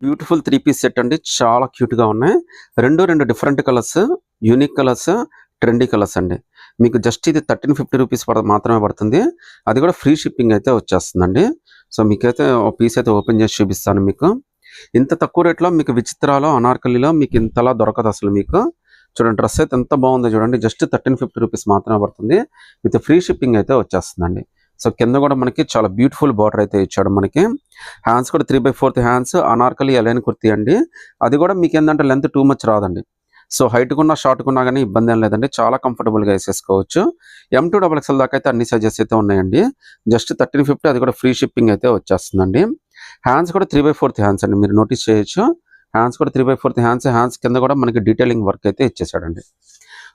Beautiful 3 piece set అండి. చాలా క్యూట్‌గా ఉన్నాయి. 2 different colours, unique colours, trendy colours అండి. మీకు జస్ట్ ఇది రూ. 1350 మాత్రమే పడుతుంది. అది కూడా ఫ్రీ షిప్పింగ్ అయితే వచ్చేస్తుందండి. సో, మీకైతే ఒక పీస్ అయితే ఓపెన్ చేసి చూపిస్తాను మీకు. ఇంత తక్కువ రేట్‌లో మీకు విచిత్రాలో, అనార్కలిలో మీకు ఇంతలా దొరకదు అసలు మీకు. చూడండి డ్రెస్ అయితే ఎంత బాగుందో చూడండి. జస్ట్ రూ. 1350 మాత్రమే పడుతుంది. విత్ ఫ్రీ షిప్పింగ్ అయితే వచ్చేస్తుందండి. సో, కింద కూడా మనకి చాలా బ్యూటిఫుల్ బార్డర్ అయితే ఇచ్చాడు మనకి. హ్యాండ్స్ కూడా 3/4 హ్యాండ్స్, అనార్కలి ఎలైన్ కుర్తీ అండి. అది కూడా మీకు ఏంటంటే లెంత్ టూ మచ్ రాదండి. సో, హైట్‌కున్నా, షార్ట్‌కున్నా గానీ ఇబ్బంది ఏం లేదండి. చాలా కంఫర్టబుల్‌గా వేసేసుకోవచ్చు. M2 XXL దాకా అయితే అన్ని సైజెస్ అయితే ఉన్నాయండి. జస్ట్ 1350 అది కూడా ఫ్రీ షిప్పింగ్ అయితే వచ్చేస్తుందండి. హ్యాండ్స్ కూడా 3/4 హ్యాండ్స్ అండి. మీరు నోటీస్ చేయొచ్చు. హ్యాండ్స్ కూడా 3/4 హ్యాండ్స్. హ్యాండ్స్ కింద కూడా మనకి డీటెయిలింగ్ వర్క్ అయితే ఇచ్చేసాడండి.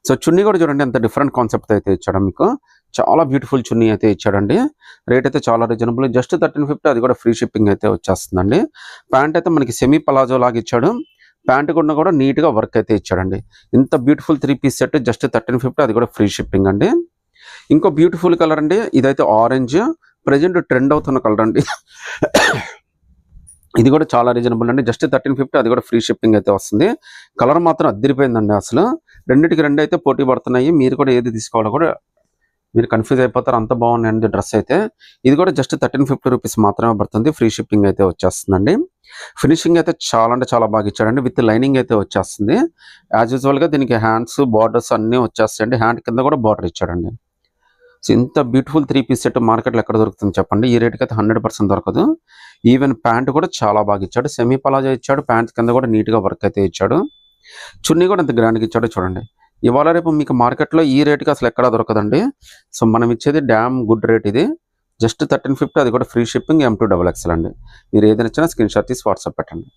సో, చున్నీ కూడా చూడండి ఎంత డిఫరెంట్ కాన్సెప్ట్ అయితే ఇచ్చాడు మీకు. చాలా బ్యూటిఫుల్ చున్నీ అయితే ఇచ్చాడండి. రేట్ అయితే చాలా రీజనబుల్. జస్ట్ 1350 అది కూడా ఫ్రీ షిప్పింగ్ అయితే వచ్చేస్తుందండి. ప్యాంట్ అయితే మనకి సెమీ పలాజో లాగా ఇచ్చాడు. ప్యాంట్ కూడా నీట్‌గా వర్క్ అయితే ఇచ్చాడండి. ఇంత బ్యూటిఫుల్ 3 పీస్ సెట్ జస్ట్ 1350 అది కూడా ఫ్రీ షిప్పింగ్ అండి. ఇంకో బ్యూటిఫుల్ కలర్ అండి. ఇదైతే ఆరెంజ్. ప్రెజెంట్ ట్రెండ్ అవుతున్న కలర్ అండి. ఇది కూడా చాలా రీజనబుల్ అండి. జస్ట్ 1350 అది కూడా ఫ్రీ షిప్పింగ్ అయితే వస్తుంది. కలర్ మాత్రం అద్దిరిపోయిందండి అసలు. రెండిటికి రెండు అయితే పోటీ పడుతున్నాయి. మీరు కూడా ఏది తీసుకోవాలో కూడా మీరు కన్ఫ్యూజ్ అయిపోతారు. అంత బాగున్నాయండి డ్రెస్ అయితే. ఇది కూడా జస్ట్ రూ. 1350 మాత్రమే పడుతుంది. ఫ్రీ షిప్పింగ్ అయితే వచ్చేస్తుందండి. ఫినిషింగ్ అయితే చాలా అంటే చాలా బాగా ఇచ్చాడండి. విత్ లైనింగ్ అయితే వచ్చేస్తుంది. యాజ్ యూజువల్గా దీనికి హ్యాండ్స్, బార్డర్స్ అన్నీ వచ్చేస్తాయండి. హ్యాండ్ కింద కూడా బార్డర్ ఇచ్చాడండి. సో, ఇంత బ్యూటిఫుల్ 3 పీస్ సెట్ మార్కెట్లో ఎక్కడ దొరుకుతుంది చెప్పండి. ఈ రేట్కి అయితే 100% దొరకదు. ఈవెన్ ప్యాంట్ కూడా చాలా బాగా ఇచ్చాడు. సెమీ పలాజో ఇచ్చాడు. ప్యాంట్ కింద కూడా నీట్‌గా వర్క్ అయితే ఇచ్చాడు. చున్నీ కూడా ఎంత గ్రాండ్‌గా ఇచ్చాడో చూడండి. ఇవాళ రేపు మీకు మార్కెట్‌లో ఈ రేట్‌కి అసలు ఎక్కడా దొరకదండి. సో, మనం ఇచ్చేది డామ్ గుడ్ రేట్ ఇది. జస్ట్ 1350 అది కూడా ఫ్రీ షిప్పింగ్ M2 XXL అండి. మీరు ఏదైనా ఇచ్చినా స్క్రీన్ షాట్ తీసి వాట్సాప్ పెట్టండి.